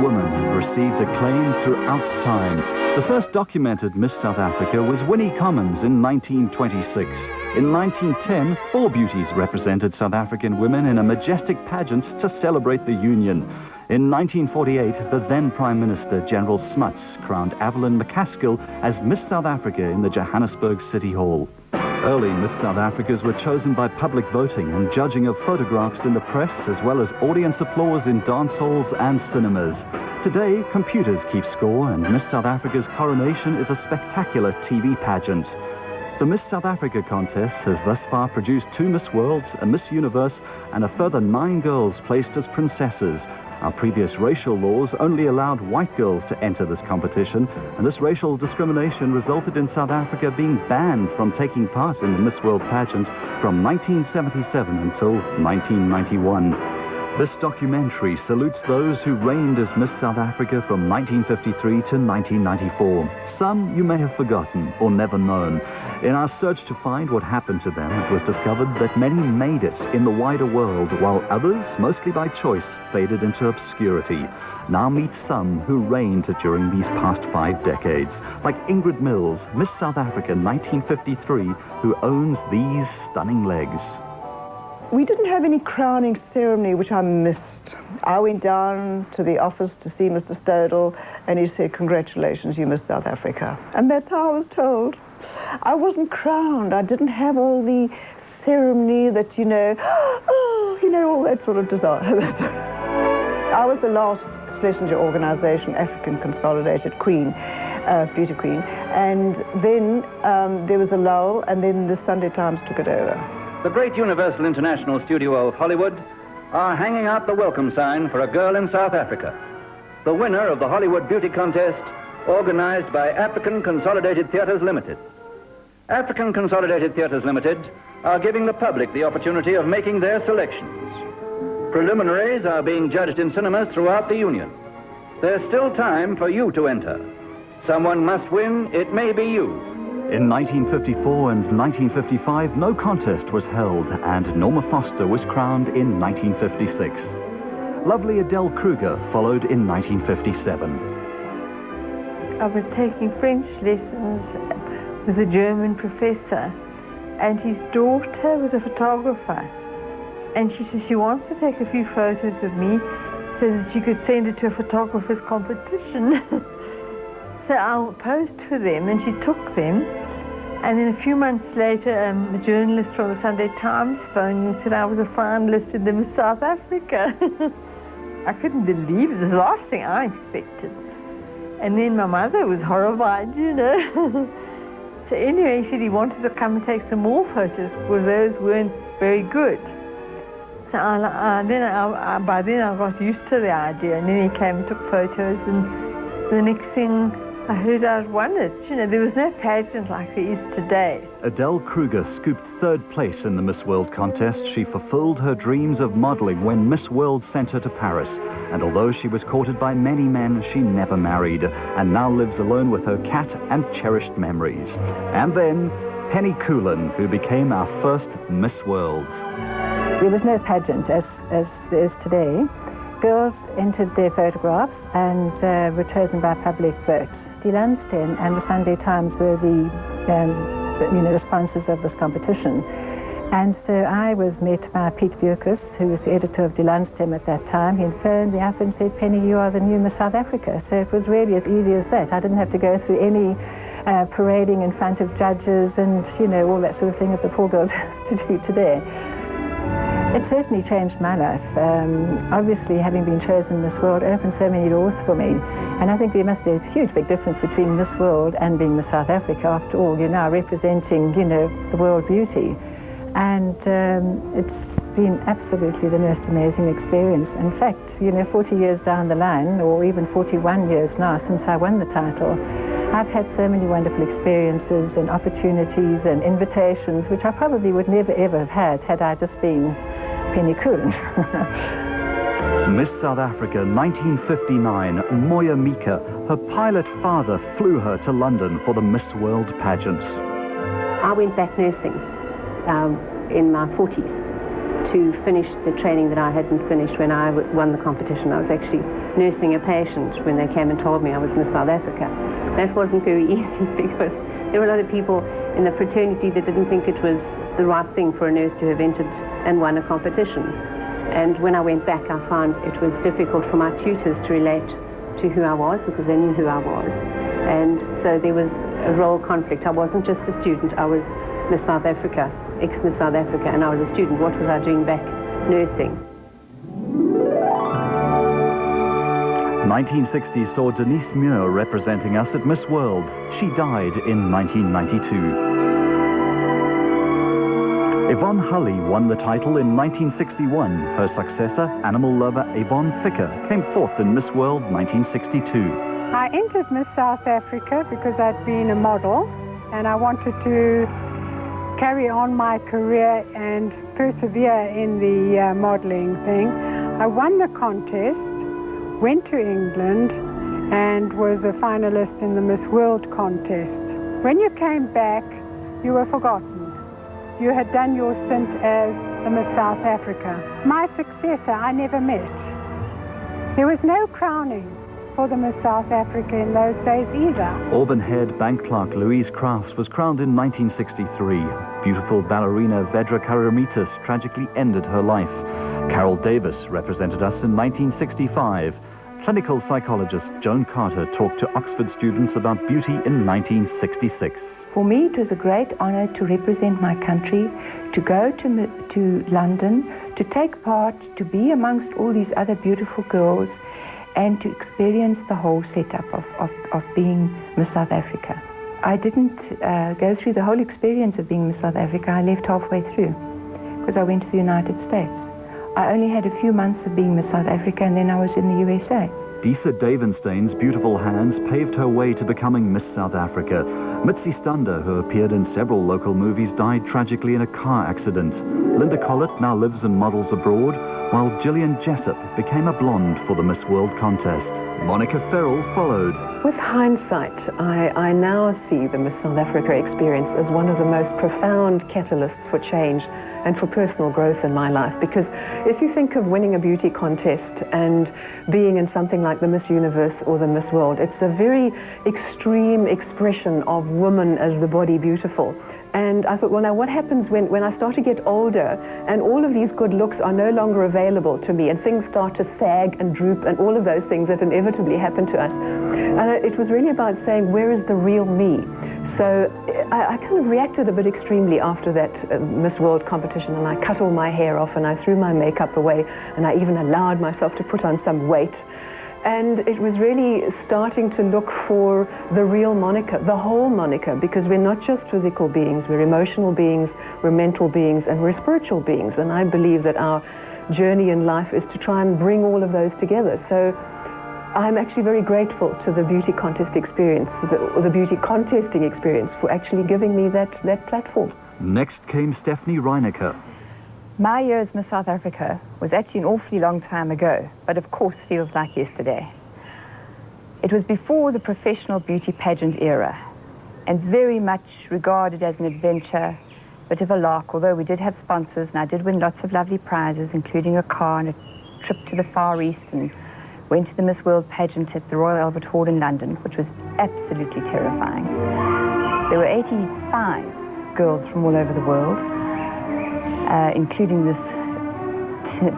woman and received acclaim throughout time. The first documented Miss South Africa was Winnie Commons in 1926. In 1910, 4 beauties represented South African women in a majestic pageant to celebrate the Union. In 1948, the then Prime Minister, General Smuts, crowned Evelyn McCaskill as Miss South Africa in the Johannesburg City Hall. Early Miss South Africas were chosen by public voting and judging of photographs in the press, as well as audience applause in dance halls and cinemas. Today, computers keep score, and Miss South Africa's coronation is a spectacular TV pageant. The Miss South Africa contest has thus far produced 2 Miss Worlds, a Miss Universe, and a further 9 girls placed as princesses. Our previous racial laws only allowed white girls to enter this competition, and this racial discrimination resulted in South Africa being banned from taking part in the Miss World pageant from 1977 until 1991. This documentary salutes those who reigned as Miss South Africa from 1953 to 1994. Some you may have forgotten or never known. In our search to find what happened to them, it was discovered that many made it in the wider world, while others, mostly by choice, faded into obscurity. Now meet some who reigned during these past 5 decades, like Ingrid Mills, Miss South Africa 1953, who owns these stunning legs. We didn't have any crowning ceremony, which I missed. I went down to the office to see Mr. Stodel, and he said, "Congratulations, you Miss South Africa." And that's how I was told. I wasn't crowned. I didn't have all the ceremony that, all that sort of desire. I was the last Schlesinger organization, African Consolidated Queen, Beauty Queen. And then there was a lull, and then the Sunday Times took it over. The great Universal International Studio of Hollywood are hanging out the welcome sign for a girl in South Africa. The winner of the Hollywood Beauty Contest, organized by African Consolidated Theatres Limited. African Consolidated Theatres Limited are giving the public the opportunity of making their selections. Preliminaries are being judged in cinemas throughout the Union. There's still time for you to enter. Someone must win. It may be you. In 1954 and 1955, no contest was held, and Norma Foster was crowned in 1956. Lovely Adele Kruger followed in 1957. I was taking French lessons with a German professor, and his daughter was a photographer. And she said she wants to take a few photos of me so that she could send it to a photographer's competition. So I posed for them, and she took them. And then a few months later, a journalist from the Sunday Times phoned me and said I was a finalist in the Miss South Africa. I couldn't believe it. It was the last thing I expected. And then my mother was horrified, So anyway, he said he wanted to come and take some more photos because those weren't very good. So by then I got used to the idea, and then he came and took photos, and the next thing I heard I'd won it. There was no pageant like there is today. Adele Kruger scooped 3rd place in the Miss World contest. She fulfilled her dreams of modeling when Miss World sent her to Paris. And although she was courted by many men, she never married, and now lives alone with her cat and cherished memories. And then Penny Coolen, who became our first Miss World. There was no pageant as there is today. Girls entered their photographs and were chosen by public vote. Die Landstern and the Sunday Times were the sponsors of this competition. And so I was met by Piet Bierkus, who was the editor of Die Landstern at that time. He phoned me up and said, "Penny, you are the new Miss South Africa." So it was really as easy as that. I didn't have to go through any parading in front of judges and, all that sort of thing that the poor girls have to do today. It certainly changed my life. Obviously, having been chosen Miss World opened so many doors for me. And I think there must be a huge big difference between Miss World and being Miss South Africa. After all, you're now representing, the world beauty. And it's been absolutely the most amazing experience. In fact, 40 years down the line, or even 41 years now since I won the title, I've had so many wonderful experiences and opportunities and invitations, which I probably would never ever have had I just been Penny Coolen. Miss South Africa 1959, Moya Mika. Her pilot father flew her to London for the Miss World pageant. I went back nursing in my 40s to finish the training that I hadn't finished when I won the competition. I was actually nursing a patient when they came and told me I was Miss South Africa. That wasn't very easy because there were a lot of people in the fraternity that didn't think it was the right thing for a nurse to have entered and won a competition. And when I went back, I found it was difficult for my tutors to relate to who I was because they knew who I was. And so there was a role conflict. I wasn't just a student, I was Miss South Africa, ex-Miss South Africa, and I was a student. What was I doing back nursing? 1960 saw Denise Muir representing us at Miss World. She died in 1992. Yvonne Hulley won the title in 1961. Her successor, animal lover Yvonne Ficker, came fourth in Miss World 1962. I entered Miss South Africa because I'd been a model and I wanted to carry on my career and persevere in the modeling thing. I won the contest, went to England and was a finalist in the Miss World contest. When you came back, you were forgotten. You had done your stint as the Miss South Africa. My successor I never met. There was no crowning for the Miss South Africa in those days either. Auburn head bank clerk Louise Kraus was crowned in 1963. Beautiful ballerina Vedra Karamitis tragically ended her life. Carol Davis represented us in 1965. Clinical psychologist Joan Carter talked to Oxford students about beauty in 1966. For me, it was a great honor to represent my country, to go to London, to take part, to be amongst all these other beautiful girls, and to experience the whole setup of being Miss South Africa. I didn't go through the whole experience of being Miss South Africa. I left halfway through because I went to the United States. I only had a few months of being Miss South Africa, and then I was in the USA. Disa Davenstein's beautiful hands paved her way to becoming Miss South Africa. Mitzi Stander, who appeared in several local movies, died tragically in a car accident. Linda Collett now lives and models abroad, while Gillian Jessup became a blonde for the Miss World contest. Monica Ferrell followed. With hindsight, I now see the Miss South Africa experience as one of the most profound catalysts for change and for personal growth in my life. Because if you think of winning a beauty contest and being in something like the Miss Universe or the Miss World, it's a very extreme expression of woman as the body beautiful. And I thought, well, now what happens when I start to get older and all of these good looks are no longer available to me and things start to sag and droop and all of those things that inevitably happen to us. And it was really about saying, where is the real me? So I kind of reacted a bit extremely after that Miss World competition, and I cut all my hair off and I threw my makeup away and I even allowed myself to put on some weight. And it was really starting to look for the real Monica, the whole Monica, because we're not just physical beings, we're emotional beings, we're mental beings, and we're spiritual beings. And I believe that our journey in life is to try and bring all of those together. So I'm actually very grateful to the beauty contest experience, the beauty contesting experience, for actually giving me that platform. Next came Stephanie Reinecker. My year as Miss South Africa was actually an awfully long time ago, but of course feels like yesterday. It was before the professional beauty pageant era, and very much regarded as an adventure, bit of a lark, although we did have sponsors, and I did win lots of lovely prizes, including a car and a trip to the Far East, and went to the Miss World pageant at the Royal Albert Hall in London, which was absolutely terrifying. There were 85 girls from all over the world, including this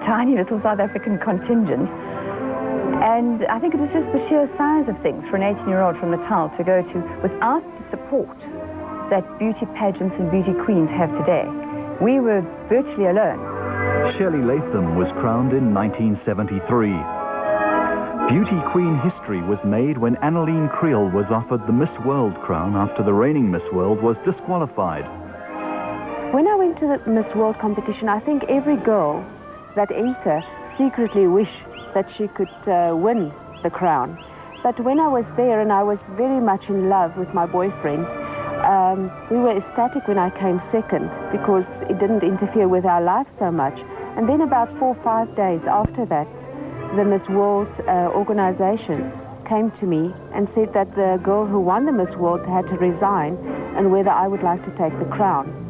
tiny little South African contingent. And I think it was just the sheer size of things for an 18-year-old from Natal to go to without the support that beauty pageants and beauty queens have today. We were virtually alone. Shirley Latham was crowned in 1973. Beauty queen history was made when Anneline Kriel was offered the Miss World crown after the reigning Miss World was disqualified. When I went to the Miss World competition, I think every girl that entered secretly wished that she could win the crown. But when I was there and I was very much in love with my boyfriend, we were ecstatic when I came second because it didn't interfere with our lives so much. And then about 4 or 5 days after that, the Miss World organization came to me and said that the girl who won the Miss World had to resign and whether I would like to take the crown.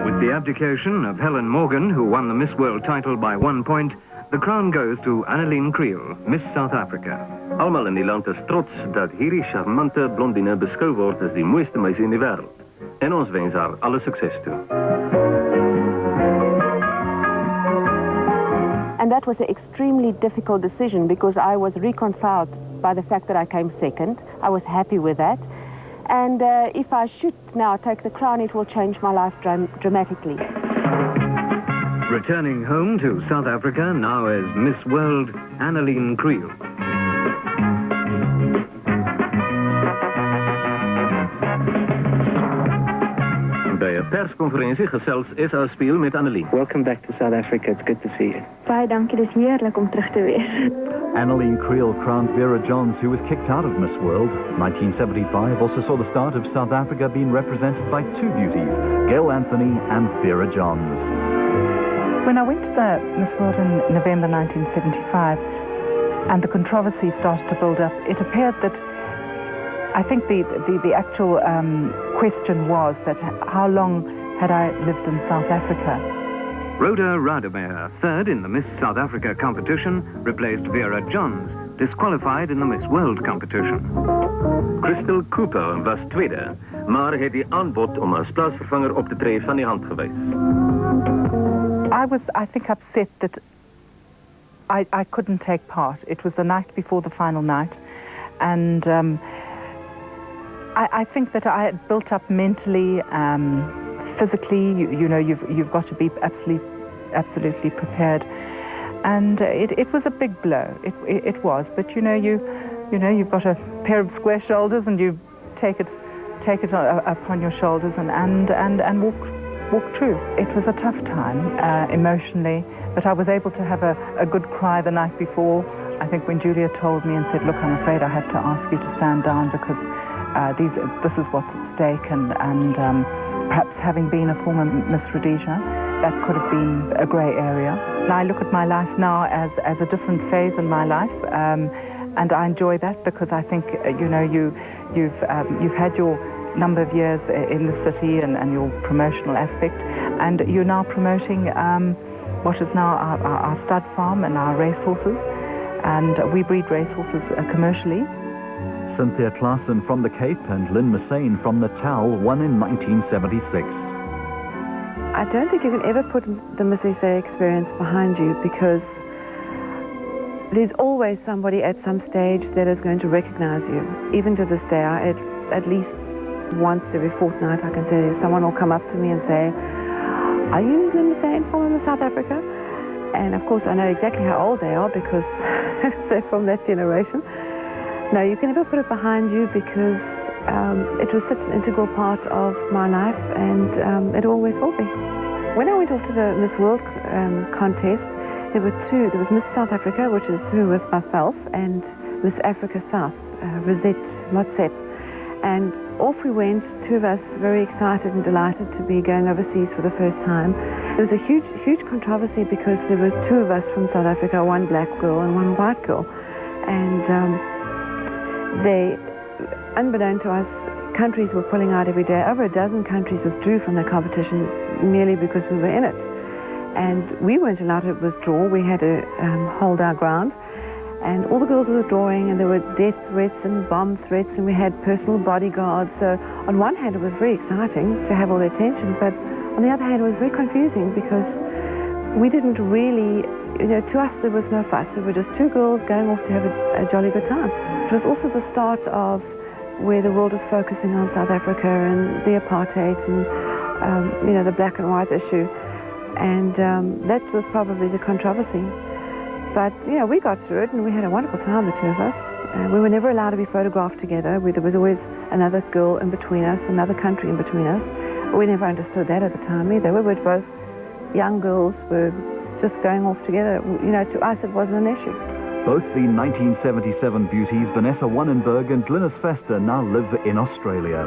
With the abdication of Helen Morgan, who won the Miss World title by 1 point, The crown goes to Anneline Kriel, Miss South Africa. Almal in die land is trots dat hierdie charmante blondine beskou word as die mooiste meisie in die wêreld. En ons wens haar alle sukses toe. And that was an extremely difficult decision because I was reconciled by the fact that I came second. I was happy with that. And if I should now take the crown, it will change my life dramatically. Returning home to South Africa now as Miss World, Anneline Kriel. Bij een persconferentie gesels SA Speel met Anneline. Welcome back to South Africa. It's good to see you. Baie dankie, dis heerlik om terug te wees. Anneline Kriel crowned Vera Johns, who was kicked out of Miss World. 1975 also saw the start of South Africa being represented by two beauties, Gail Anthony and Vera Johns. When I went to the Miss World in November 1975 and the controversy started to build up, it appeared that I think the actual question was that how long had I lived in South Africa? Rhoda Rademeyer, third in the Miss South Africa competition, replaced Vera Johns, disqualified in the Miss World competition. Crystal Cooper was tweede, maar het die aanbod om as plaatsvervanger op te tree van die hand gewys. I was, I think, upset that I couldn't take part. It was the night before the final night, and I think that I had built up mentally, physically. You know, you've got to be absolutely prepared, and it was a big blow. It was, but you know you've got a pair of square shoulders, and you take it upon your shoulders and walk through. It was a tough time emotionally, but I was able to have a good cry the night before. I think when Julia told me and said, look, I'm afraid I have to ask you to stand down because this is what's at stake, and perhaps having been a former Miss Rhodesia, that could have been a grey area. And I look at my life now as a different phase in my life, and I enjoy that because I think you've had your number of years in the city and your promotional aspect, and you're now promoting what is now our stud farm and our racehorses, and we breed racehorses commercially. Cynthia Claassen from the Cape and Lynn Massane from Natal won in 1976. I don't think you can ever put the Miss SA experience behind you because there's always somebody at some stage that is going to recognize you. Even to this day, at least once every fortnight I can say someone will come up to me and say, are you Lynn Massane from South Africa? And of course I know exactly how old they are because they're from that generation. No, you can never put it behind you because it was such an integral part of my life, and it always will be. When I went off to the Miss World contest, there were two. There was Miss South Africa, who was myself, and Miss Africa South, Rosette Motsep. And off we went, two of us very excited and delighted to be going overseas for the first time. There was a huge controversy because there were two of us from South Africa, one black girl and one white girl. And they, unbeknown to us, countries were pulling out every day. Over a dozen countries withdrew from the competition merely because we were in it. And we weren't allowed to withdraw. We had to hold our ground. And all the girls were withdrawing, and there were death threats and bomb threats, and we had personal bodyguards. So on one hand it was very exciting to have all the attention, but on the other hand it was very confusing because we didn't really, to us there was no fuss. We were just two girls going off to have a jolly good time. It was also the start of where the world was focusing on South Africa and the apartheid and the black and white issue, and that was probably the controversy. But, we got through it and we had a wonderful time, the two of us. We were never allowed to be photographed together. There was always another girl in between us, another country in between us. We never understood that at the time either. We were both young girls, were just going off together. To us it wasn't an issue. Both the 1977 beauties Vanessa Wannenberg and Glynis Vester now live in Australia.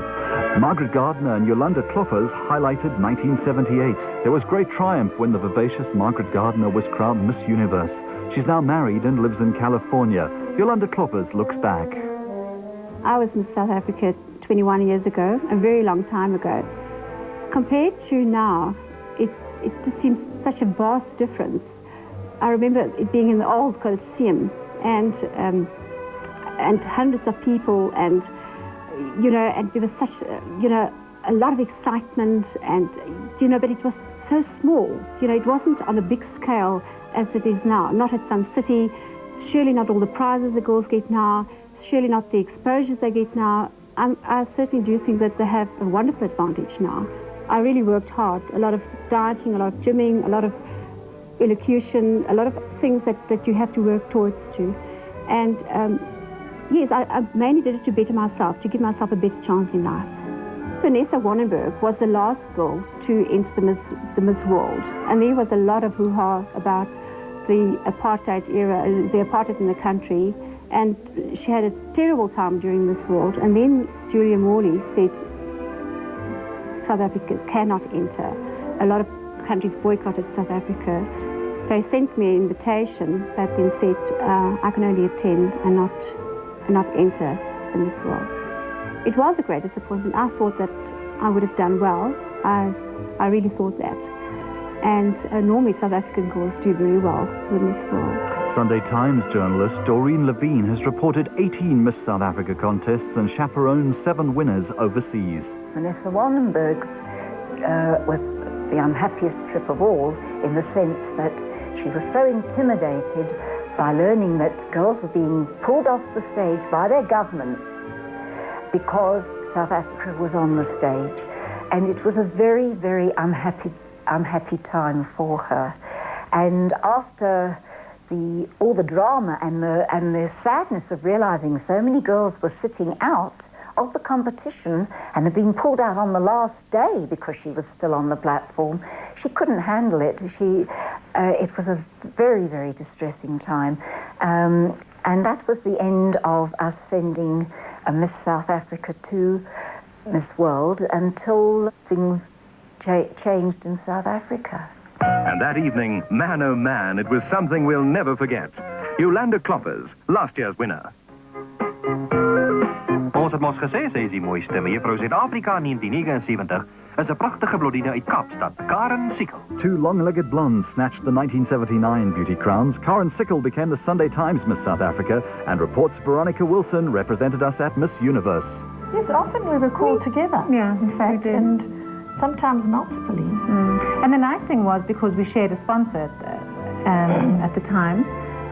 Margaret Gardner and Yolanda Kloppers highlighted 1978. There was great triumph when the vivacious Margaret Gardner was crowned Miss Universe. She's now married and lives in California. Yolanda Kloppers looks back. I was in South Africa 21 years ago, a very long time ago. Compared to now, it just seems such a vast difference. I remember it being in the old Coliseum, and hundreds of people, and and there was such a lot of excitement, and but it was so small. It wasn't on a big scale as it is now. Not at Sun City, surely not all the prizes the girls get now, surely not the exposures they get now. I certainly do think that they have a wonderful advantage now. I really worked hard, a lot of dieting, a lot of gymming, a lot of elocution, a lot of things that you have to work towards to. And yes, I mainly did it to better myself, to give myself a better chance in life. Vanessa Wannenberg was the last girl to enter the Miss World, and there was a lot of hoo-ha about the Apartheid-era, the apartheid in the country, and she had a terrible time during Miss World. And then Julia Morley said, South Africa cannot enter. A lot of countries boycotted South Africa. They sent me an invitation, but then said I can only attend and not enter the Miss World. It was a great disappointment. I thought that I would have done well. I really thought that. And normally South African girls do very well in Miss World. Sunday Times journalist Doreen Levine has reported 18 Miss South Africa contests and chaperoned 7 winners overseas. Vanessa Wannenberg's was the unhappiest trip of all, in the sense that she was so intimidated by learning that girls were being pulled off the stage by their governments because South Africa was on the stage. And it was a very, very unhappy time for her. And after all the drama and the sadness of realizing so many girls were sitting out of the competition and had been pulled out on the last day because she was still on the platform, she couldn't handle it. It was a very, very distressing time. And that was the end of us sending a Miss South Africa to Miss World until things changed in South Africa. And that evening, man oh man, it was something we'll never forget. Jolanda Kloppers, last year's winner. Ons het mos gesê sy is die mooiste, mevrou Suid-Afrika 1979 is 'n pragtige blondine uit Kaapstad, Karen Sikkel. 2 long-legged blondes snatched the 1979 beauty crowns. Karen Sikkel became the Sunday Times Miss South Africa, and reports Veronica Wilson represented us at Miss Universe. Yes, often we were called together. Yeah, in fact, and sometimes multiply. And the nice thing was, because we shared a sponsor at the time,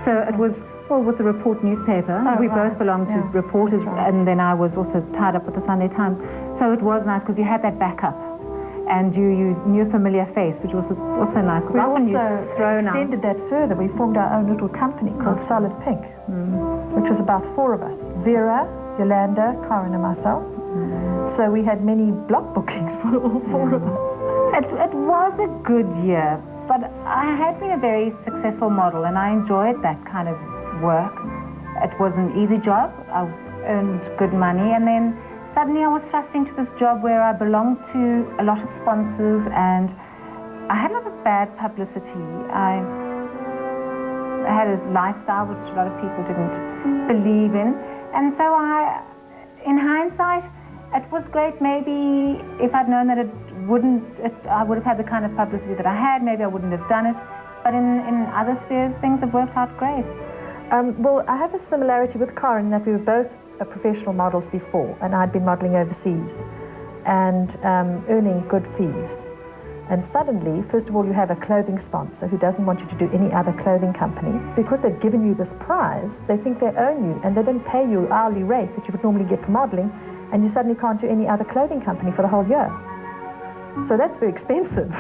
so it was, well, with the Report newspaper. We both belonged to Reporters, and then I was also tied up with the Sunday Times. So it was nice because you had that backup, and you knew a familiar face, which was also nice. We also extended that further. We formed our own little company called Solid Pink, which was about 4 of us: Vera, Yolanda, Karen, and myself. So we had many block bookings for all 4 of us. It was a good year, but I had been a very successful model, and I enjoyed that kind of work. It was an easy job. I earned good money, and then suddenly I was thrust into this job where I belonged to a lot of sponsors, and I had a lot of bad publicity. I had a lifestyle which a lot of people didn't believe in, and so in hindsight, it was great. Maybe if I'd known that I would have had the kind of publicity that I had, maybe I wouldn't have done it. But in other spheres, things have worked out great. Well, I have a similarity with Karen in that we were both professional models before, and I'd been modeling overseas and earning good fees. And suddenly, first of all, you have a clothing sponsor who doesn't want you to do any other clothing company. Because they've given you this prize, they think they own you, and they don't pay you hourly rate that you would normally get for modeling, and you suddenly can't do any other clothing company for the whole year. So that's very expensive.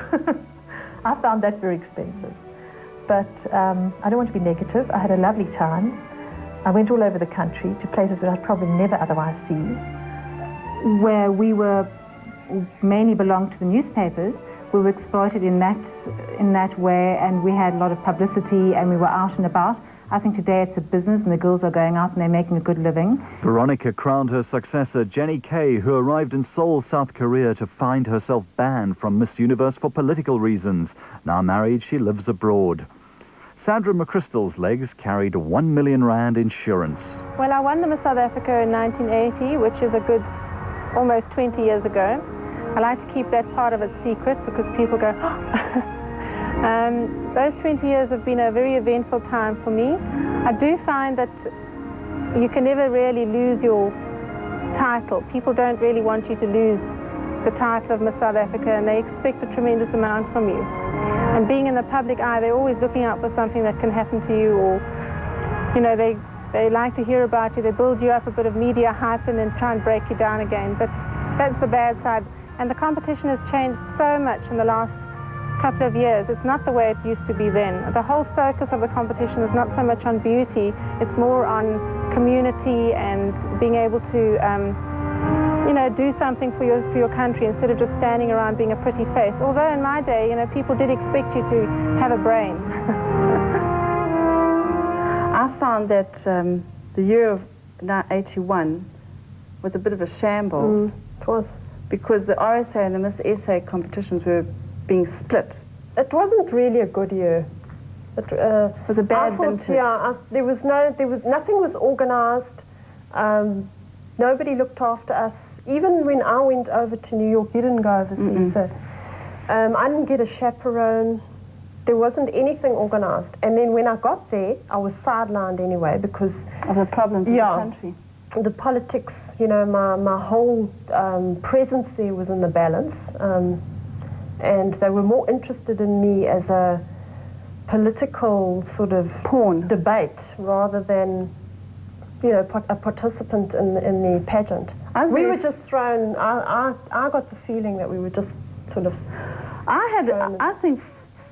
I found that very expensive. But I don't want to be negative. I had a lovely time. I went all over the country to places where I'd probably never otherwise see. Where we were mainly belonged to the newspapers, we were exploited in that way, and we had a lot of publicity, and we were out and about. I think today it's a business, and the girls are going out and they're making a good living. Veronica crowned her successor, Jenny Kay, who arrived in Seoul, South Korea, to find herself banned from Miss Universe for political reasons. Now married, she lives abroad. Sandra McChrystal's legs carried R1 million insurance. Well, I won the Miss South Africa in 1980, which is a good almost 20 years ago. I like to keep that part of it secret because people go, Those 20 years have been a very eventful time for me. I do find that you can never really lose your title. People don't really want you to lose the title of Miss South Africa, and they expect a tremendous amount from you. And being in the public eye, they're always looking out for something that can happen to you, or, you know, they like to hear about you. They build you up a bit of media hype and then try and break you down again. But that's the bad side. And the competition has changed so much in the last couple of years. It's not the way it used to be then. The whole focus of the competition is not so much on beauty, it's more on community and being able to you know, do something for your country instead of just standing around being a pretty face. Although in my day, you know, people did expect you to have a brain. I found that the year of 81 was a bit of a shambles. It was. Because the RSA and the Miss SA competitions were being split. It wasn't really a good year. It was a bad vintage. Yeah, nothing was organized. Nobody looked after us. Even when I went over to New York, you didn't go overseas. So, I didn't get a chaperone. There wasn't anything organized. And then when I got there, I was sidelined anyway because of the problems in the country. The politics, you know, my whole presence there was in the balance. And they were more interested in me as a political sort of debate rather than, you know, a participant in the pageant. We were just thrown. I got the feeling that we were just sort of. I think,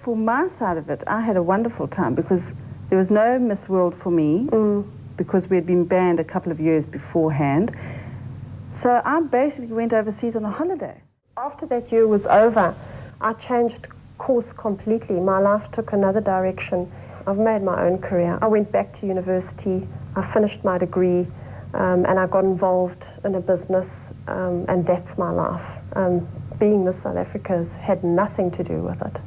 for my side of it, I had a wonderful time because there was no Miss World for me because we had been banned a couple of years beforehand. So I basically went overseas on a holiday. After that year was over, I changed course completely. My life took another direction. I've made my own career. I went back to university. I finished my degree, and I got involved in a business, and that's my life. Being Miss South Africa has had nothing to do with it.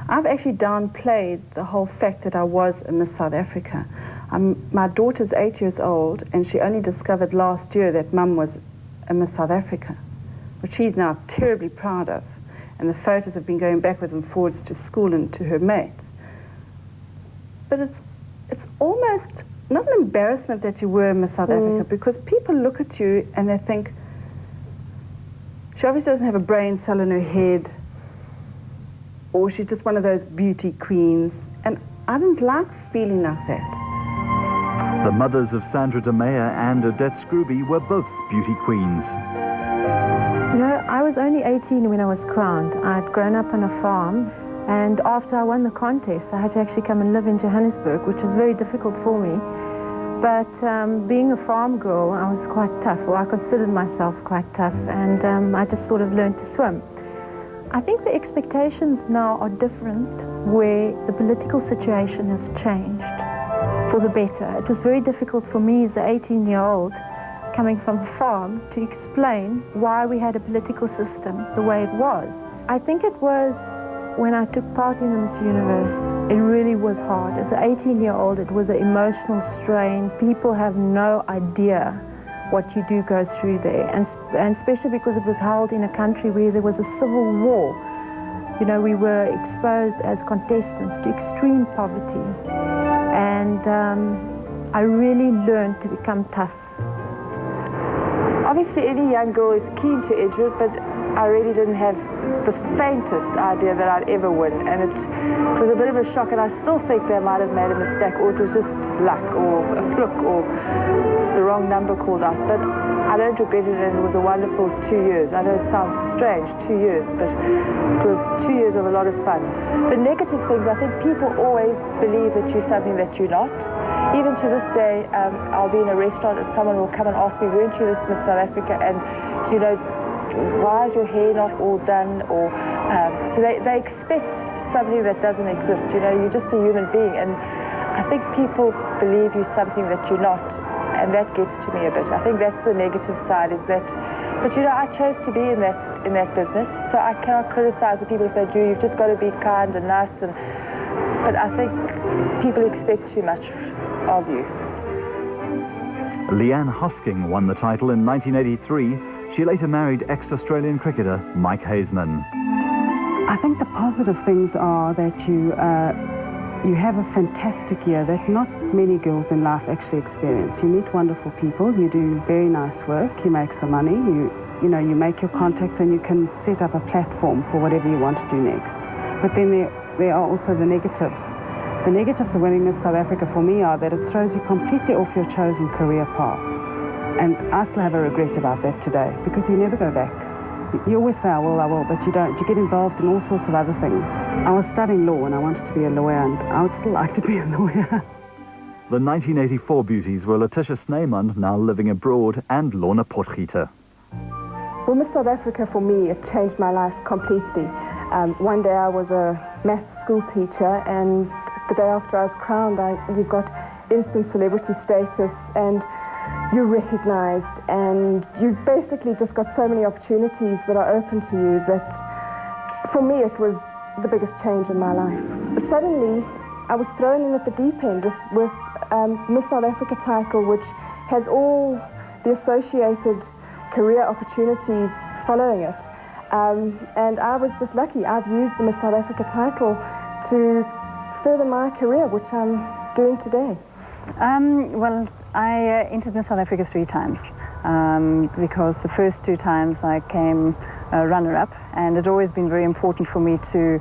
I've actually downplayed the whole fact that I was a Miss South Africa. My daughter's 8 years old, and she only discovered last year that Mum was a Miss South Africa, which she's now terribly proud of. And the photos have been going backwards and forwards to school and to her mates. But it's almost not an embarrassment that you were Miss South Africa, because people look at you and they think, she obviously doesn't have a brain cell in her head, or she's just one of those beauty queens. And I didn't like feeling like that. The mothers of Sandra de Meyer and Odette Scrooby were both beauty queens. You know, I was only 18 when I was crowned. I'd grown up on a farm, and after I won the contest, I had to actually come and live in Johannesburg, which was very difficult for me. But being a farm girl, I was quite tough, or I considered myself quite tough, and I just sort of learned to swim. I think the expectations now are different, where the political situation has changed for the better. It was very difficult for me as an 18-year-old coming from the farm to explain why we had a political system the way it was. I think it was when I took part in the Miss Universe, it really was hard. As an 18-year-old, it was an emotional strain. People have no idea what you do go through there, and especially because it was held in a country where there was a civil war. You know, we were exposed as contestants to extreme poverty, and I really learned to become tough. Obviously, any young girl is keen to enter it, but I really didn't have the faintest idea that I'd ever win, and it was a bit of a shock, and I still think they might have made a mistake, or it was just luck, or a fluke, or the wrong number called out. But I don't regret it, and it was a wonderful 2 years. I know it sounds strange, 2 years, but it was 2 years of a lot of fun. The negative things, I think people always believe that you're something that you're not. Even to this day, I'll be in a restaurant and someone will come and ask me, weren't you this Miss South Africa? And, you know, why is your hair not all done? Or so they expect something that doesn't exist. You know, you're just a human being, and I think people believe you're something that you're not, and that gets to me a bit. I think that's the negative side, is that. But you know, I chose to be in that business, so I cannot criticize the people if they do. You've just got to be kind and nice, but I think people expect too much of you. Leanne Hosking won the title in 1983. She later married ex-Australian cricketer Mike Haseman. I think the positive things are that you have a fantastic year that not many girls in life actually experience. You meet wonderful people, you do very nice work, you make some money, you make your contacts, and you can set up a platform for whatever you want to do next. But then there are also the negatives. The negatives of winning Miss South Africa for me are that it throws you completely off your chosen career path. And I still have a regret about that today, because you never go back. You always say, I will, but you don't. You get involved in all sorts of other things. I was studying law and I wanted to be a lawyer, and I would still like to be a lawyer. The 1984 beauties were Letitia Snyman, now living abroad, and Lorna Potgieter. Well, Miss South Africa, for me, it changed my life completely. One day I was a math school teacher, and the day after I was crowned, you got instant celebrity status, and you're recognized, and you've basically just got so many opportunities that are open to you that, for me, it was the biggest change in my life. Suddenly, I was thrown in at the deep end with Miss South Africa title, which has all the associated career opportunities following it. And I was just lucky. I've used the Miss South Africa title to further my career, which I'm doing today. Well, I entered Miss South Africa 3 times because the first 2 times I came runner-up, and it's always been very important for me to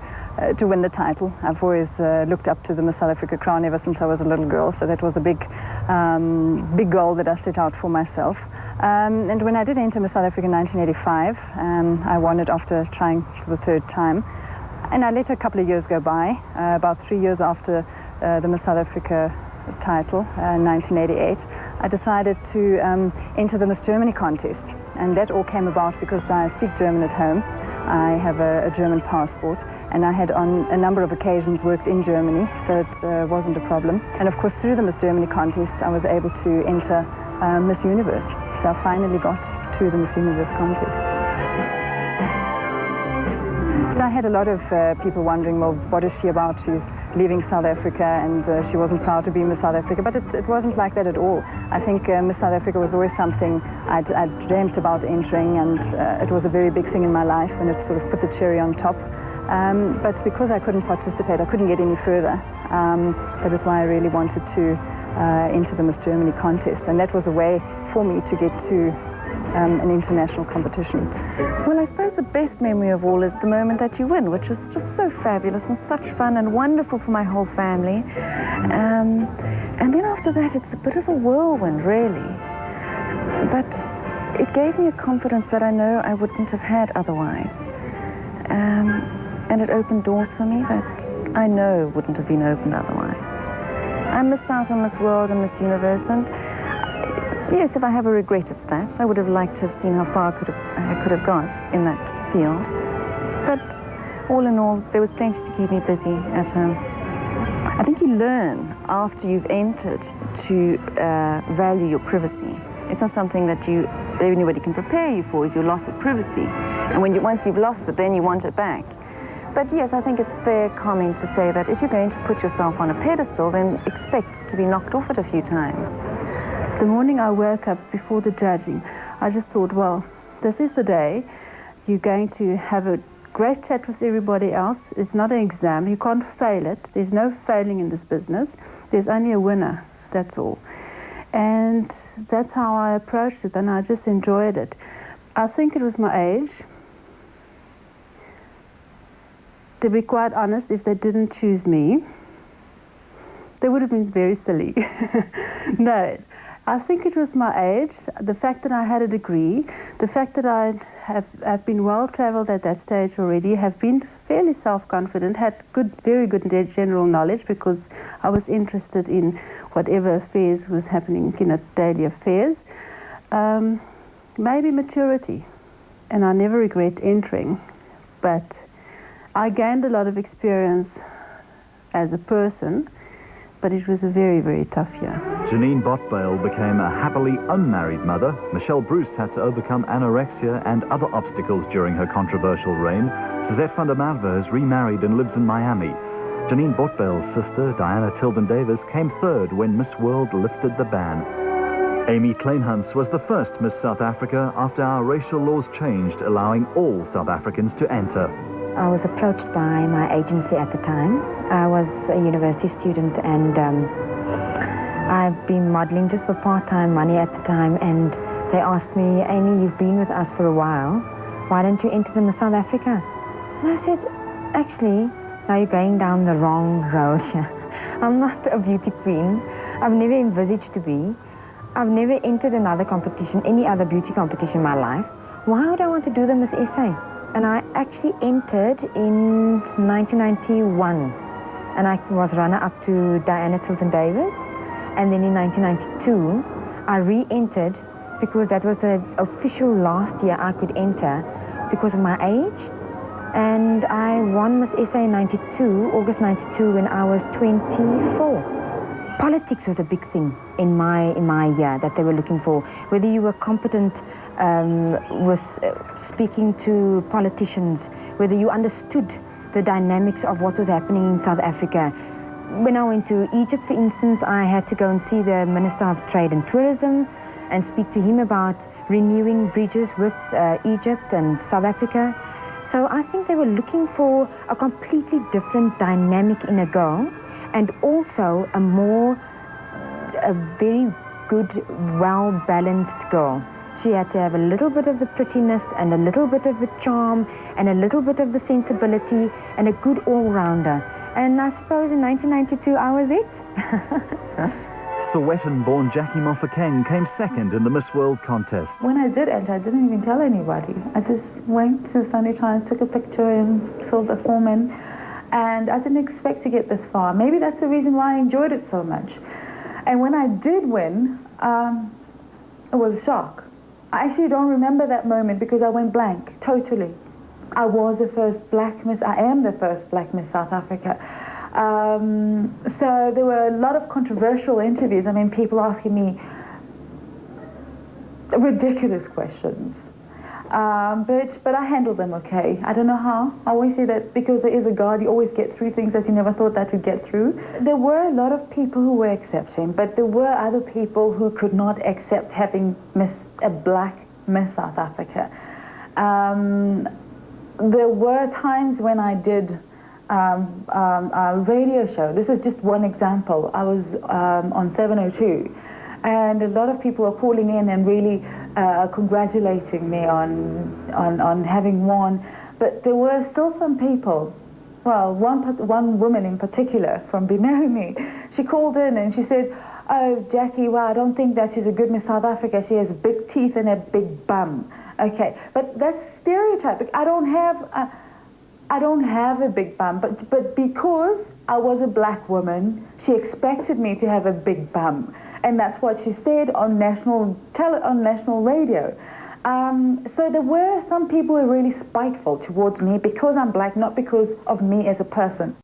win the title. I've always looked up to the Miss South Africa crown ever since I was a little girl, so that was a big goal that I set out for myself. And when I did enter Miss South Africa in 1985, I won it after trying for the 3rd time. And I let a couple of years go by. About 3 years after the Miss South Africa title, 1988, I decided to enter the Miss Germany contest. And that all came about because I speak German at home. I have a German passport, and I had on a number of occasions worked in Germany, so it wasn't a problem. And of course, through the Miss Germany contest, I was able to enter Miss Universe. So I finally got to the Miss Universe contest. So I had a lot of people wondering, well, what is she about? She's leaving South Africa, and she wasn't proud to be Miss South Africa, but it wasn't like that at all. I think Miss South Africa was always something I'd dreamt about entering, and it was a very big thing in my life, and it sort of put the cherry on top. But because I couldn't participate, I couldn't get any further. That is why I really wanted to enter the Miss Germany contest, and that was a way for me to get to an international competition. Well, I suppose the best memory of all is the moment that you win, which is just so fabulous and such fun and wonderful for my whole family. And then after that, it's a bit of a whirlwind, really. But it gave me a confidence that I know I wouldn't have had otherwise. And it opened doors for me that I know wouldn't have been opened otherwise. I missed out on Miss World and Miss Universe, and yes, if I have a regret, it's that. I would have liked to have seen how far I could have got in that field. But all in all, there was plenty to keep me busy at home. I think you learn after you've entered to value your privacy. It's not something that anybody can prepare you for, is your loss of privacy. And once you've lost it, then you want it back. But yes, I think it's fair comment to say that if you're going to put yourself on a pedestal, then expect to be knocked off it a few times. The morning I woke up before the judging, I just thought, well, this is the day. You're going to have a great chat with everybody else. It's not an exam. You can't fail it. There's no failing in this business. There's only a winner. That's all. And that's how I approached it, and I just enjoyed it. I think it was my age. To be quite honest, if they didn't choose me, they would have been very silly. No. I think it was my age, the fact that I had a degree, the fact that I've been well-traveled at that stage already, have been fairly self-confident, had very good general knowledge because I was interested in whatever affairs was happening, daily affairs. Maybe maturity, and I never regret entering, but I gained a lot of experience as a person, but it was a very, very tough year. Janine Botbale became a happily unmarried mother. Michelle Bruce had to overcome anorexia and other obstacles during her controversial reign. Suzette van der Merwe has remarried and lives in Miami. Janine Botbale's sister, Diana Tilden Davis, came 3rd when Miss World lifted the ban. Amy Kleinhans was the first Miss South Africa after our racial laws changed, allowing all South Africans to enter. I was approached by my agency at the time. I was a university student, and I've been modeling just for part-time money at the time, and they asked me, Amy, you've been with us for a while. Why don't you enter the Miss South Africa? And I said, actually, now you're going down the wrong road here. I'm not a beauty queen. I've never envisaged to be. I've never entered another competition, any other beauty competition in my life. Why would I want to do the Miss SA? And I actually entered in 1991. And I was runner-up to Diana Tilton-Davis. And then in 1992, I re-entered because that was the official last year I could enter because of my age. And I won Miss SA in 92, August 92, when I was 24. Politics was a big thing in my year that they were looking for. Whether you were competent with speaking to politicians, whether you understood the dynamics of what was happening in South Africa. When I went to Egypt, for instance, I had to go and see the Minister of Trade and Tourism and speak to him about renewing bridges with Egypt and South Africa. So I think they were looking for a completely different dynamic in a girl, and also a very good, well-balanced girl. She had to have a little bit of the prettiness and a little bit of the charm and a little bit of the sensibility and a good all-rounder. And I suppose in 1992 I was it. Sowetan-born Jackie Mofokeng came second in the Miss World contest. When I did enter, I didn't even tell anybody. I just went to the Sunday Times, took a picture and filled the form in. And I didn't expect to get this far. Maybe that's the reason why I enjoyed it so much. And when I did win, it was a shock. I actually don't remember that moment because I went blank, totally. I was the first black Miss, I am the first black Miss South Africa. So there were a lot of controversial interviews. I mean, people asking me ridiculous questions. But I handled them okay. I don't know how. I always say that because there is a God, you always get through things that you never thought that you'd get through. There were a lot of people who were accepting, but there were other people who could not accept having a black Miss South Africa. There were times when I did a radio show. This is just one example. I was on 702, and a lot of people were calling in and really congratulating me on having won. But there were still some people, well, one woman in particular from Benoni, she called in and she said, oh, Jackie, well, I don't think that she's a good Miss South Africa. She has big teeth and a big bum. Okay, but that's stereotypic. I don't have a big bum, but because I was a black woman, she expected me to have a big bum. And that's what she said on national radio. So there were some people who were really spiteful towards me because I'm black, not because of me as a person.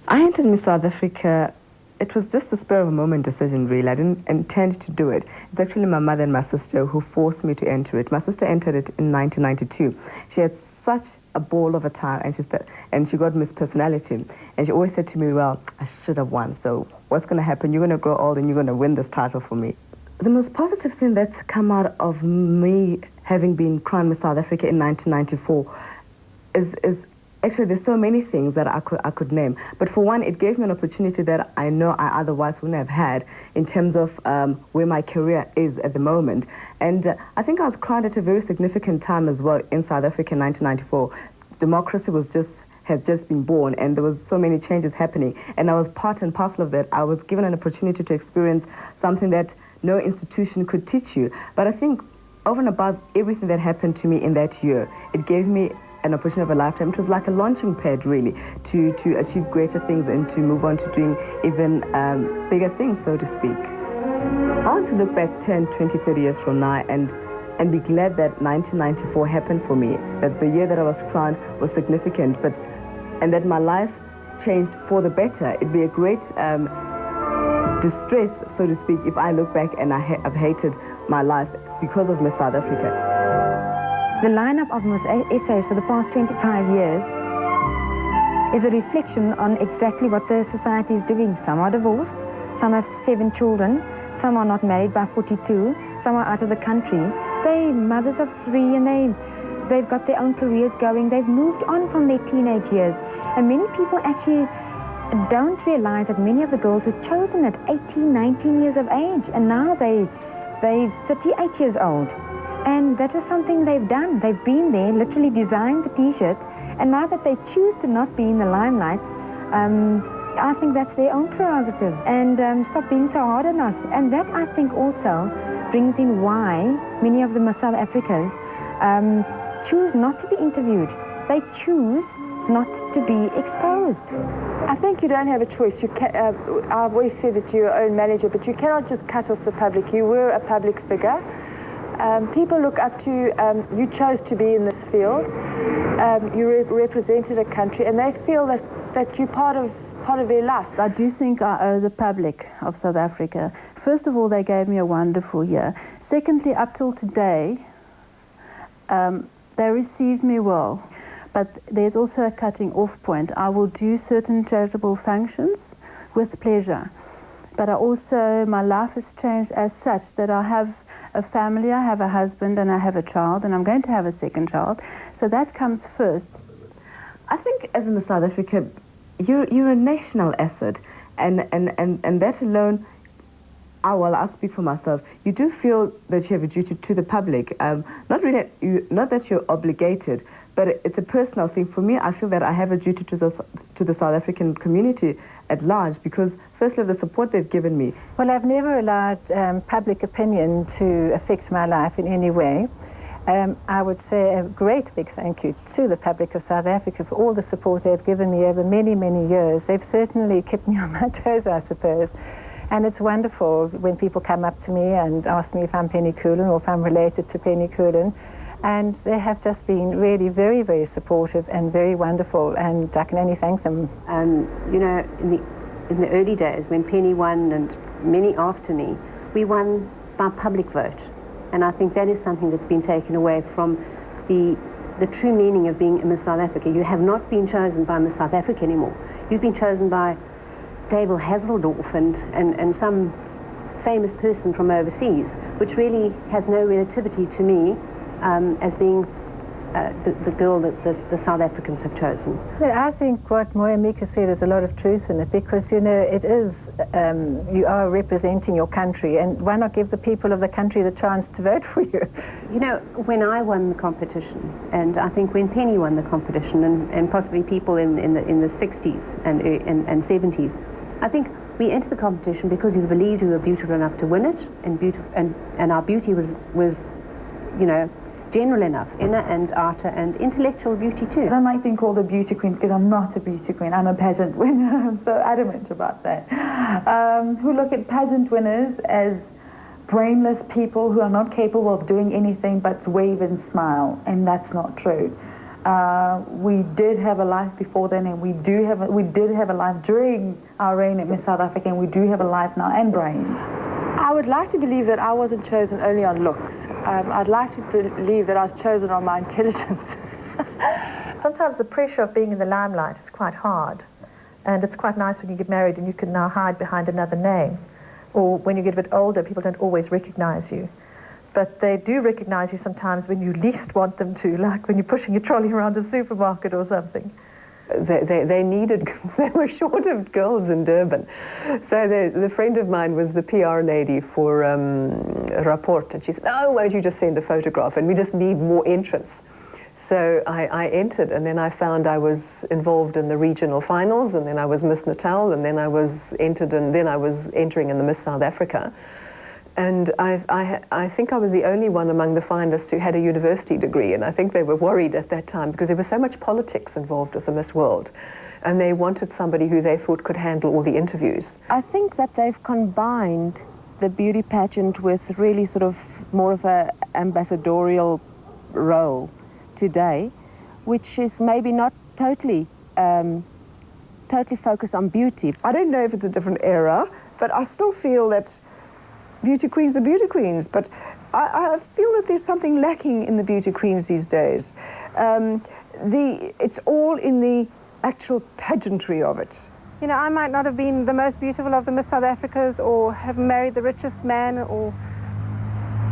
I entered Miss South Africa. It was just a spur of a moment decision, really. I didn't intend to do it. It's actually my mother and my sister who forced me to enter it. My sister entered it in 1992. She had such a ball of a time, and she got Miss Personality. And she always said to me, well, I should have won, so what's going to happen? You're going to grow old and you're going to win this title for me. The most positive thing that's come out of me having been crowned Miss South Africa in 1994 is actually, there's so many things that I could name. But for one, it gave me an opportunity that I know I otherwise wouldn't have had in terms of where my career is at the moment. And I think I was crowned at a very significant time as well in South Africa in 1994. Democracy had just been born, and there was so many changes happening. And I was part and parcel of that. I was given an opportunity to experience something that no institution could teach you. But I think over and above everything that happened to me in that year, it gave me an opportunity of a lifetime. It was like a launching pad, really, to achieve greater things and to move on to doing even bigger things, so to speak. I want to look back 10, 20, 30 years from now and be glad that 1994 happened for me, that the year that I was crowned was significant, and that my life changed for the better. It'd be a great distress, so to speak, if I look back and I've hated my life because of Miss South Africa. The lineup of Miss SAs for the past 25 years is a reflection on exactly what the society is doing. Some are divorced, some have 7 children, some are not married by 42, some are out of the country. They're mothers of 3 and they've got their own careers going. They've moved on from their teenage years. And many people actually don't realize that many of the girls were chosen at 18, 19 years of age. And now they're 38 years old. And that was something they've done. They've been there, literally designed the T-shirt. And now that they choose to not be in the limelight, I think that's their own prerogative. And stop being so hard on us. And that, I think, also brings in why many of the South Africans choose not to be interviewed. They choose not to be exposed. I think you don't have a choice. You I've always said that you're your own manager, but you cannot just cut off the public. You were a public figure. People look up to you. You chose to be in this field. You represented a country, and they feel that you're part of their life. I do think I owe the public of South Africa. First of all, they gave me a wonderful year. Secondly, up till today, they received me well. But there's also a cutting off point. I will do certain charitable functions with pleasure. But my life has changed as such that I have a family, I have a husband, and I have a child, and I'm going to have a second child. So that comes first. I think as in South Africa, you're a national asset, and that alone, I'll speak for myself. You do feel that you have a duty to the public. Not that you're obligated, but it's a personal thing. For me, I feel that I have a duty to the South African community at large, because firstly of the support they've given me. Well, I've never allowed public opinion to affect my life in any way. I would say a great big thank you to the public of South Africa for all the support they've given me over many, many years. They've certainly kept me on my toes, I suppose. And it's wonderful when people come up to me and ask me if I'm Penny Coolen or if I'm related to Penny Coolen. And they have just been really very, very supportive and very wonderful, and I can only thank them. You know, in the early days when Penny won and many after me, we won by public vote. And I think that is something that's been taken away from the true meaning of being Miss South Africa. You have not been chosen by Miss South Africa anymore. You've been chosen by David Hasseldorf and some famous person from overseas, which really has no relativity to me as being the girl that the South Africans have chosen. Yeah, I think what Moyamika said is a lot of truth in it, because, you know, it is, you are representing your country, and why not give the people of the country the chance to vote for you? You know, when I won the competition, and I think when Penny won the competition, and possibly people in the 60s and 70s, I think we entered the competition because we believed we were beautiful enough to win it, and our beauty was, you know, general enough, inner and outer and intellectual beauty too. I don't like being called a beauty queen because I'm not a beauty queen. I'm a pageant winner. I'm so adamant about that. Who look at pageant winners as brainless people who are not capable of doing anything but wave and smile, and that's not true. We did have a life before then, and we did have a life during our reign at Miss South Africa, and we do have a life now and brains. I would like to believe that I wasn't chosen only on looks. I'd like to believe that I was chosen on my intelligence. Sometimes the pressure of being in the limelight is quite hard, and it's quite nice when you get married and you can now hide behind another name. Or when you get a bit older, people don't always recognize you. But they do recognize you sometimes when you least want them to, like when you're pushing a trolley around the supermarket or something. They were short of girls in Durban. So the friend of mine was the PR lady for Rapport, and she said, "Oh, won't you just send a photograph, and we just need more entrants." So I entered, and then I found I was involved in the regional finals, and then I was Miss Natal, and then I was entered, and then I was entering in the Miss South Africa. And I think I was the only one among the finalists who had a university degree, and I think they were worried at that time because there was so much politics involved with the Miss World, and they wanted somebody who they thought could handle all the interviews. I think that they've combined the beauty pageant with really sort of more of an ambassadorial role today, which is maybe not totally focused on beauty. I don't know if it's a different era, but I still feel that beauty queens are beauty queens, but I feel that there's something lacking in the beauty queens these days. It's all in the actual pageantry of it. You know, I might not have been the most beautiful of the Miss South Africas or have married the richest man or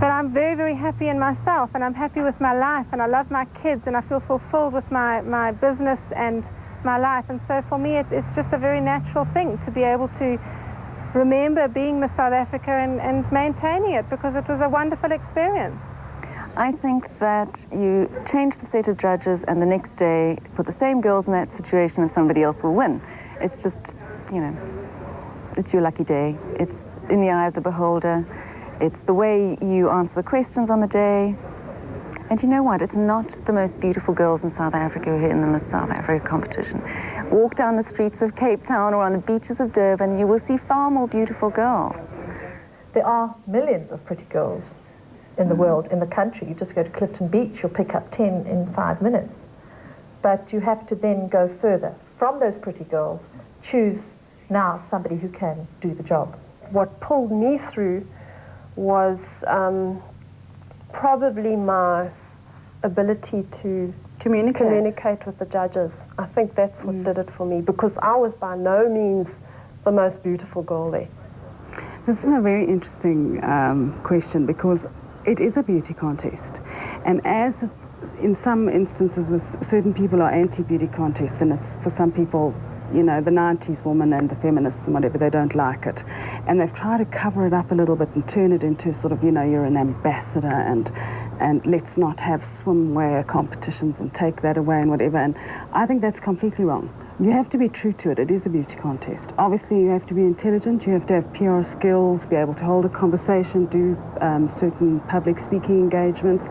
But I'm very, very happy in myself, and I'm happy with my life, and I love my kids, and I feel fulfilled with my business and my life. And so for me, it's just a very natural thing to be able to remember being Miss South Africa and maintaining it, because it was a wonderful experience. I think that you change the set of judges, and the next day put the same girls in that situation and somebody else will win. It's just, you know, it's your lucky day. It's in the eye of the beholder. It's the way you answer the questions on the day. And you know what? It's not the most beautiful girls in South Africa who are in the Miss South Africa competition. Walk down the streets of Cape Town or on the beaches of Durban, you will see far more beautiful girls. There are millions of pretty girls in the world, in the country. You just go to Clifton Beach, you'll pick up 10 in 5 minutes. But you have to then go further. From those pretty girls, choose now somebody who can do the job. What pulled me through was probably my ability to communicate with the judges. I think that's what did it for me, because I was by no means the most beautiful girl there. This is a very interesting question, because it is a beauty contest, and as in some instances with certain people are anti-beauty contests, and it's for some people, you know, the 90s woman and the feminists and whatever, they don't like it. And they've tried to cover it up a little bit and turn it into sort of, you know, you're an ambassador and let's not have swimwear competitions and take that away and whatever. And I think that's completely wrong. You have to be true to it. It is a beauty contest. Obviously, you have to be intelligent. You have to have PR skills, be able to hold a conversation, do certain public speaking engagements.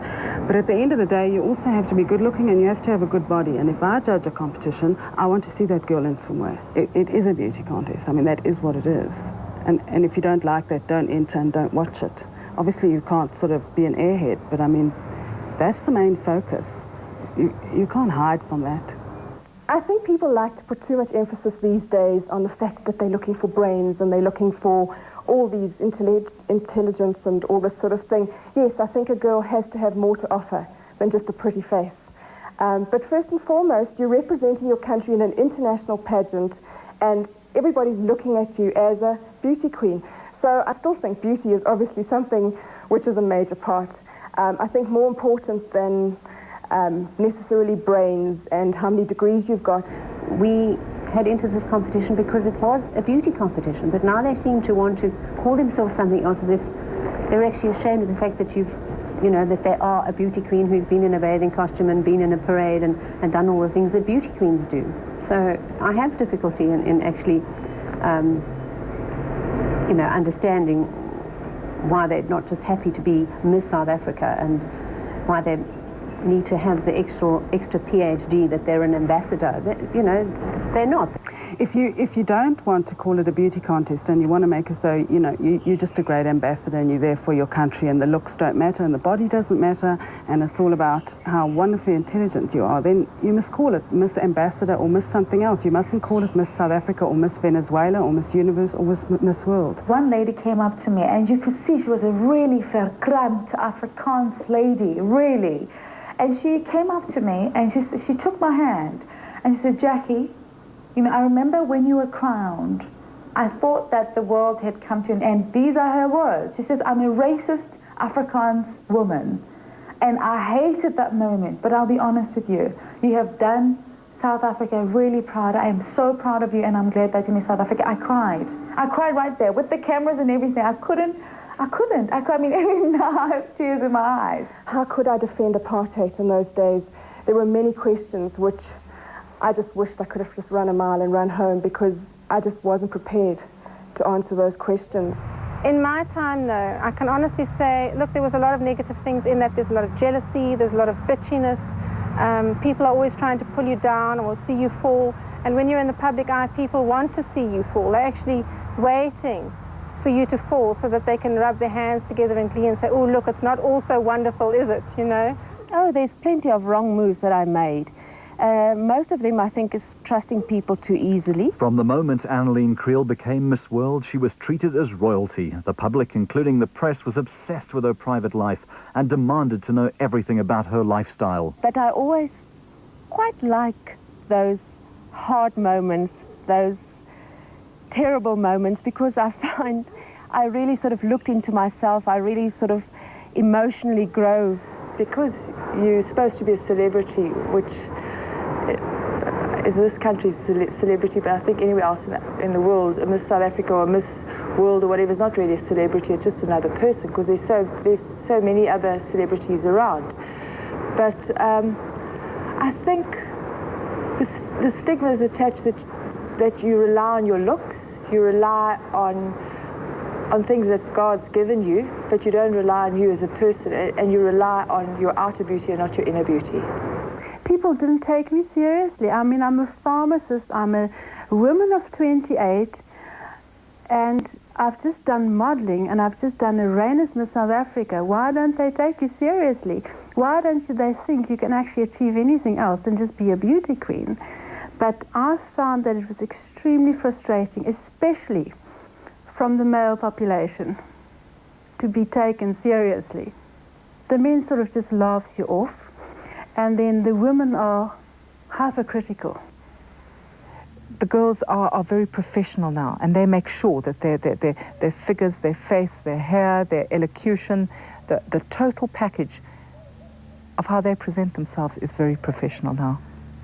But at the end of the day, you also have to be good looking and you have to have a good body. And if I judge a competition, I want to see that girl in swimwear. It is a beauty contest. I mean, that is what it is. And if you don't like that, don't enter and don't watch it. Obviously, you can't sort of be an airhead, but I mean, that's the main focus. You can't hide from that. I think people like to put too much emphasis these days on the fact that they're looking for brains and they're looking for all these intelligence and all this sort of thing. Yes, I think a girl has to have more to offer than just a pretty face. But first and foremost, you're representing your country in an international pageant, and everybody's looking at you as a beauty queen. So I still think beauty is obviously something which is a major part. I think more important than necessarily brains and how many degrees you've got. We had entered this competition because it was a beauty competition, but now they seem to want to call themselves something else, as if they're actually ashamed of the fact that that they are a beauty queen who's been in a bathing costume and been in a parade and done all the things that beauty queens do. So I have difficulty in actually understanding why they're not just happy to be Miss South Africa, and why they need to have the extra PhD that they're an ambassador. They're not. If you don't want to call it a beauty contest and you want to make as though you're just a great ambassador and you're there for your country and the looks don't matter and the body doesn't matter and it's all about how wonderfully intelligent you are, then you must call it Miss Ambassador or Miss something else. You mustn't call it Miss South Africa or Miss Venezuela or Miss Universe or Miss World. One lady came up to me and you could see she was a really verkrampt Afrikaans lady, really. And she came up to me and she took my hand and she said, "Jackie, I remember when you were crowned, I thought that the world had come to an end." These are her words. She says, "I'm a racist Afrikaans woman." And I hated that moment, but I'll be honest with you. You have done South Africa really proud. I am so proud of you, and I'm glad that you're Miss South Africa. I cried. I cried right there with the cameras and everything. I couldn't. I cried. I mean, now I have tears in my eyes. How could I defend apartheid in those days? There were many questions which I just wished I could have just run a mile and run home, because I just wasn't prepared to answer those questions. In my time, though, I can honestly say, look, there was a lot of negative things in that. There's a lot of jealousy, there's a lot of bitchiness. People are always trying to pull you down or see you fall. And when you're in the public eye, people want to see you fall. They're actually waiting for you to fall so that they can rub their hands together in glee and say, "Oh, look, it's not all so wonderful, is it?" Oh, there's plenty of wrong moves that I made. Most of them, I think, is trusting people too easily. From the moment Anneline Kriel became Miss World, she was treated as royalty. The public, including the press, was obsessed with her private life and demanded to know everything about her lifestyle. But I always quite like those hard moments, those terrible moments, because I find I really sort of looked into myself. I really sort of, emotionally grow. Because you're supposed to be a celebrity, which is this country's celebrity, but I think anywhere else in the world, a Miss South Africa or a Miss World or whatever is not really a celebrity, it's just another person, because there's so many other celebrities around. But I think the stigma is attached that you rely on your looks, you rely on things that God's given you, but you don't rely on you as a person, and you rely on your outer beauty and not your inner beauty. People didn't take me seriously. I mean, I'm a pharmacist, I'm a woman of 28, and I've just done modeling, and I've just done a reign as Miss South Africa. Why don't they take you seriously? Why don't they think you can actually achieve anything else than just be a beauty queen? But I found that it was extremely frustrating, especially from the male population, to be taken seriously. The men sort of just laughs you off, and then the women are hypercritical. The girls are very professional now, and they make sure that their figures, their face, their hair, their elocution, the total package of how they present themselves is very professional now.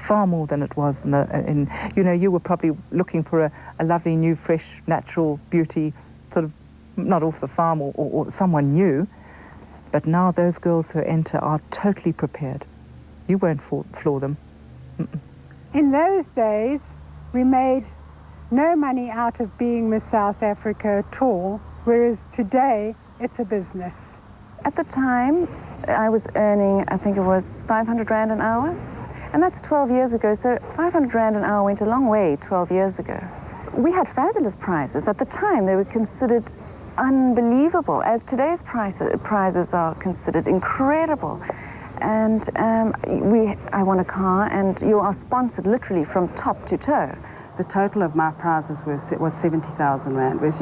Far more than it was you know, you were probably looking for a lovely, new, fresh, natural beauty, sort of not off the farm or someone new. But now those girls who enter are totally prepared. You won't floor them. In those days, we made no money out of being Miss South Africa at all, whereas today, it's a business. At the time, I was earning, I think it was 500 Rand an hour. And that's 12 years ago, so 500 Rand an hour went a long way 12 years ago. We had fabulous prizes. At the time, they were considered unbelievable, as today's prizes are considered incredible. And I won a car, and you are sponsored literally from top to toe. The total of my prizes was 70,000 Rand, which,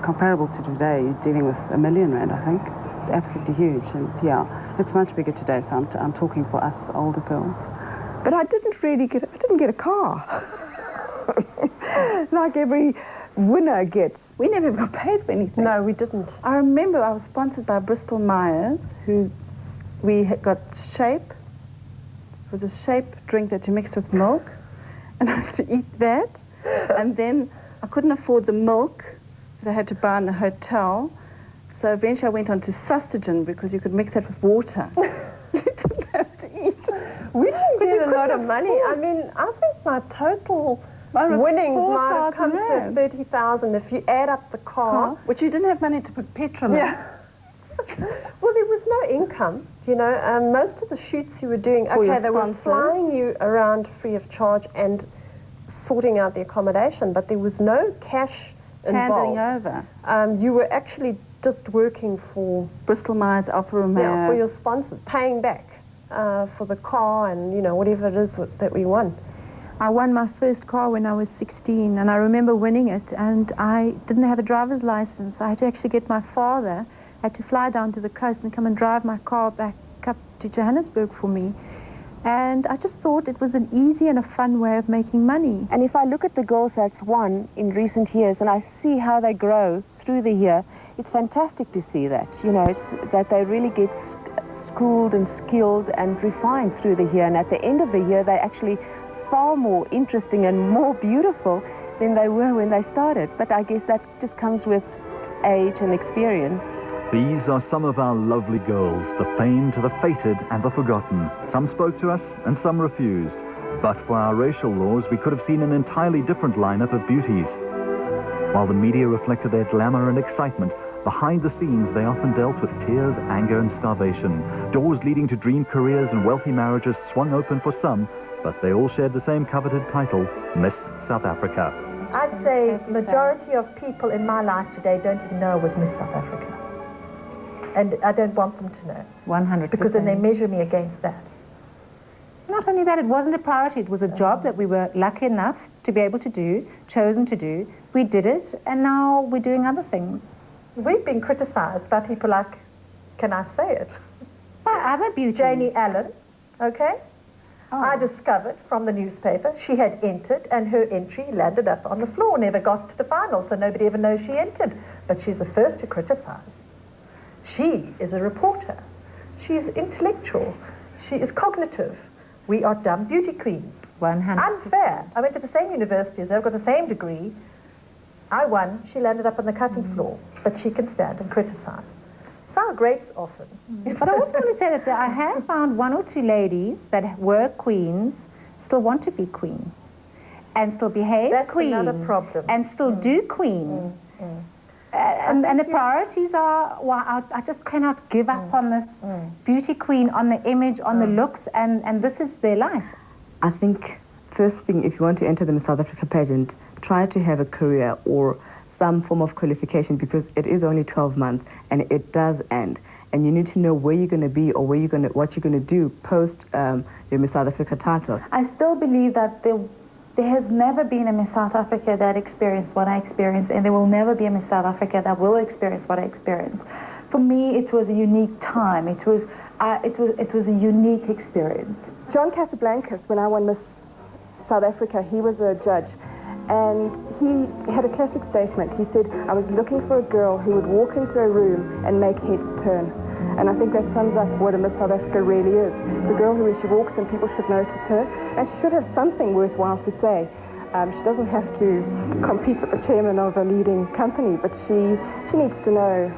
comparable to today, you're dealing with R1 million, I think. It's absolutely huge, and yeah, it's much bigger today, so I'm talking for us older girls. But I didn't get a car. Like every winner gets. We never got paid for anything. No, we didn't. I remember I was sponsored by Bristol Myers, who we got Shape. It was a Shape drink that you mixed with milk, and I used to eat that. And then I couldn't afford the milk that I had to buy in the hotel, so eventually I went on to Sustagen because you could mix that with water. You didn't have to eat. We didn't get a lot of money. I mean, I think my total winnings might have come to 30,000 if you add up the car. Which you didn't have money to put petrol in. Yeah. Well, there was no income, you know. Most of the shoots you were doing, okay, they were flying you around free of charge and sorting out the accommodation, but there was no cash involved. Handing over. You were actually just working for Bristol Myers, Alfa Romeo. Yeah, for your sponsors, paying back for the car and, you know, whatever it is that we won. I won my first car when I was 16, and I remember winning it, and I didn't have a driver's license. I had to actually get my father, had to fly down to the coast and come and drive my car back up to Johannesburg for me. And I just thought it was an easy and a fun way of making money. And if I look at the girls that's won in recent years and I see how they grow through the year, it's fantastic to see that. You know, it's that they really get schooled and skilled and refined through the year, and at the end of the year they're actually far more interesting and more beautiful than they were when they started. But I guess that just comes with age and experience. These are some of our lovely girls, the famed, the fated, and the forgotten. Some spoke to us, and some refused. But for our racial laws, we could have seen an entirely different lineup of beauties. While the media reflected their glamour and excitement, behind the scenes they often dealt with tears, anger, and starvation. Doors leading to dream careers and wealthy marriages swung open for some, but they all shared the same coveted title, Miss South Africa. I'd say majority of people in my life today don't even know I was Miss South Africa. And I don't want them to know. 100%. Because then they measure me against that. Not only that, it wasn't a priority. It was a job that we were lucky enough to be able to do, chosen to do. We did it, and now we're doing other things. We've been criticized by people like, can I say it? By other beauty. Janie Allen, okay? Oh. I discovered from the newspaper she had entered, and her entry landed up on the floor, never got to the final, so nobody ever knows she entered. But she's the first to criticize. She is a reporter. She's intellectual. She is cognitive. We are dumb beauty queens. 100%. Unfair. I went to the same university as her, got the same degree. I won. She landed up on the cutting floor. But she can stand and criticize. Sour grapes often. But I also want to say that I have found 1 or 2 ladies that were queens still want to be queen. And still behave queen. That's another problem. And still do queen. And the priorities are, well, I just cannot give up on this beauty queen, on the image, on the looks, and this is their life. I think, first thing, if you want to enter the Miss South Africa pageant, try to have a career or some form of qualification, because it is only 12 months and it does end. And you need to know where you're going to be or what you're going to do post your Miss South Africa title. I still believe that there has never been a Miss South Africa that experienced what I experienced, and there will never be a Miss South Africa that will experience what I experienced. For me, it was a unique time. It was a unique experience. John Casablancas, when I won Miss South Africa, he was a judge, and he had a classic statement. He said, "I was looking for a girl who would walk into a room and make heads turn." And I think that sums up what a Miss South Africa really is. It's a girl who, when she walks in, people should notice her, and she should have something worthwhile to say. She doesn't have to compete with the chairman of a leading company, but she needs to know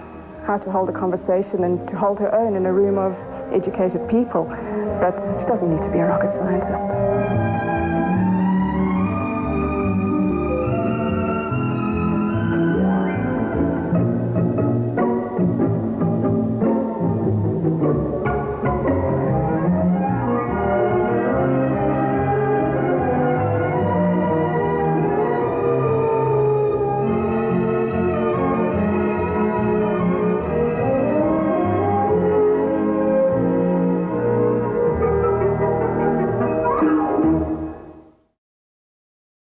how to hold a conversation and to hold her own in a room of educated people. But she doesn't need to be a rocket scientist.